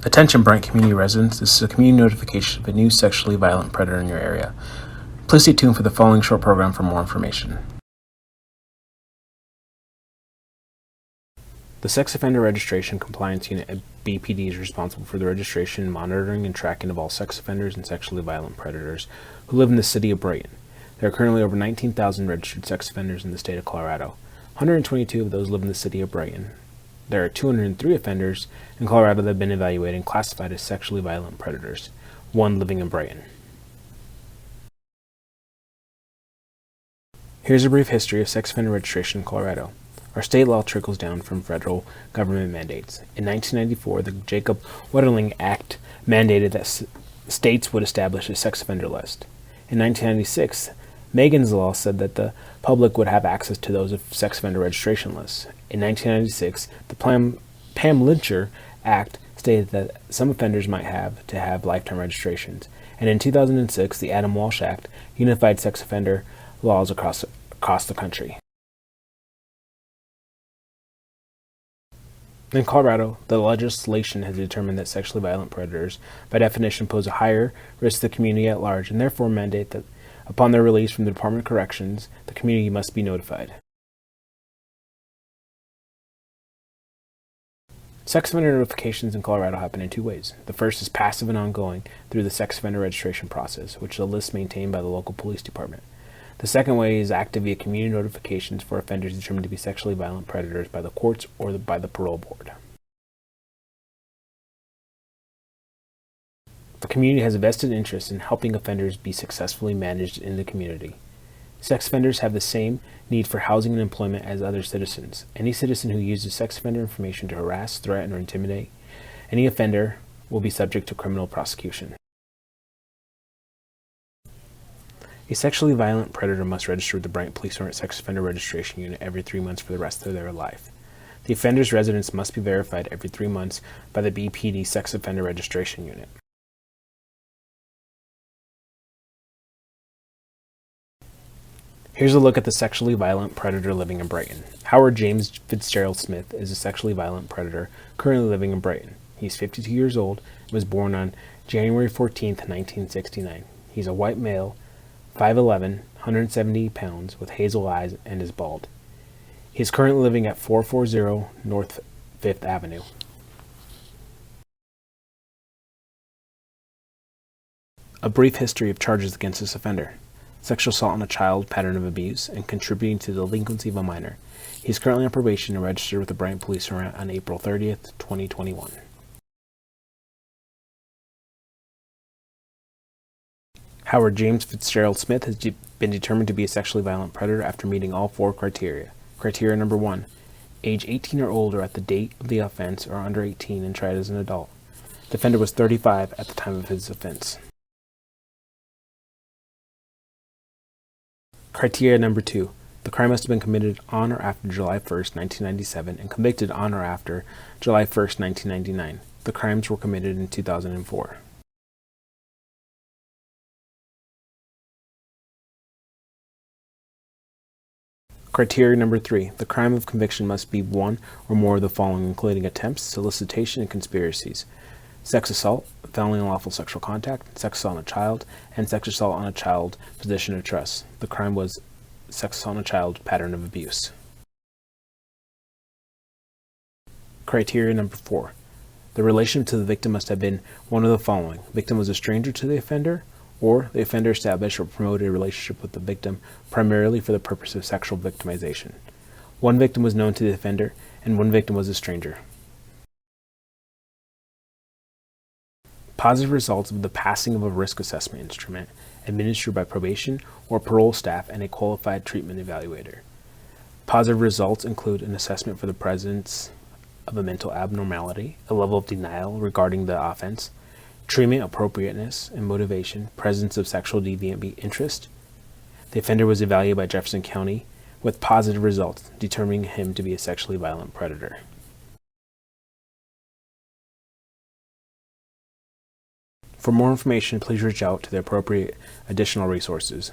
Attention Brent community residents, this is a community notification of a new sexually violent predator in your area. Please stay tuned for the following short program for more information. The Sex Offender Registration Compliance Unit at BPD is responsible for the registration, monitoring, and tracking of all sex offenders and sexually violent predators who live in the city of Brighton. There are currently over 19,000 registered sex offenders in the state of Colorado. 122 of those live in the city of Brighton. There are 203 offenders in Colorado that have been evaluated and classified as sexually violent predators, one living in Brighton. Here's a brief history of sex offender registration in Colorado. Our state law trickles down from federal government mandates. In 1994, the Jacob Wetterling Act mandated that states would establish a sex offender list. In 1996, Megan's Law said that the public would have access to those sex offender registration lists. In 1996, the Pam Lyncher Act stated that some offenders might have to have lifetime registrations. And in 2006, the Adam Walsh Act unified sex offender laws across the country. In Colorado, the legislation has determined that sexually violent predators, by definition, pose a higher risk to the community at large, and therefore mandate that upon their release from the Department of Corrections, the community must be notified. Sex offender notifications in Colorado happen in two ways. The first is passive and ongoing through the sex offender registration process, which is a list maintained by the local police department. The second way is active via community notifications for offenders determined to be sexually violent predators by the courts or by the parole board. The community has a vested interest in helping offenders be successfully managed in the community. Sex offenders have the same need for housing and employment as other citizens. Any citizen who uses sex offender information to harass, threaten, or intimidate any offender will be subject to criminal prosecution. A sexually violent predator must register with the Brighton Police or Sex Offender Registration Unit every 3 months for the rest of their life. The offender's residence must be verified every 3 months by the BPD Sex Offender Registration Unit. Here's a look at the sexually violent predator living in Brighton. Howard James Fitzgerald Smith is a sexually violent predator currently living in Brighton. He's 52 years old and was born on January 14, 1969. He's a white male, 5'11", 170 pounds, with hazel eyes, and is bald. He is currently living at 440 North 5th Avenue. A brief history of charges against this offender. Sexual assault on a child, pattern of abuse, and contributing to the delinquency of a minor. He is currently on probation and registered with the Brighton Police on April 30th, 2021. Howard James Fitzgerald Smith has been determined to be a sexually violent predator after meeting all 4 criteria. Criteria number 1, age 18 or older at the date of the offense or under 18 and tried as an adult. The offender was 35 at the time of his offense. Criteria number 2, the crime must have been committed on or after July 1st, 1997 and convicted on or after July 1st, 1999. The crimes were committed in 2004. Criteria number 3, the crime of conviction must be one or more of the following, including attempts, solicitation, and conspiracies: sex assault, felony unlawful sexual contact, sex assault on a child, and sex assault on a child position of trust. The crime was sex assault on a child, pattern of abuse. Criteria number 4, the relation to the victim must have been one of the following: victim was a stranger to the offender, or the offender established or promoted a relationship with the victim primarily for the purpose of sexual victimization. One victim was known to the offender, and one victim was a stranger. Positive results of the passing of a risk assessment instrument administered by probation or parole staff and a qualified treatment evaluator. Positive results include an assessment for the presence of a mental abnormality, a level of denial regarding the offense, treatment appropriateness and motivation, presence of sexual deviant interest. The offender was evaluated by Jefferson County with positive results, determining him to be a sexually violent predator. For more information, please reach out to the appropriate additional resources.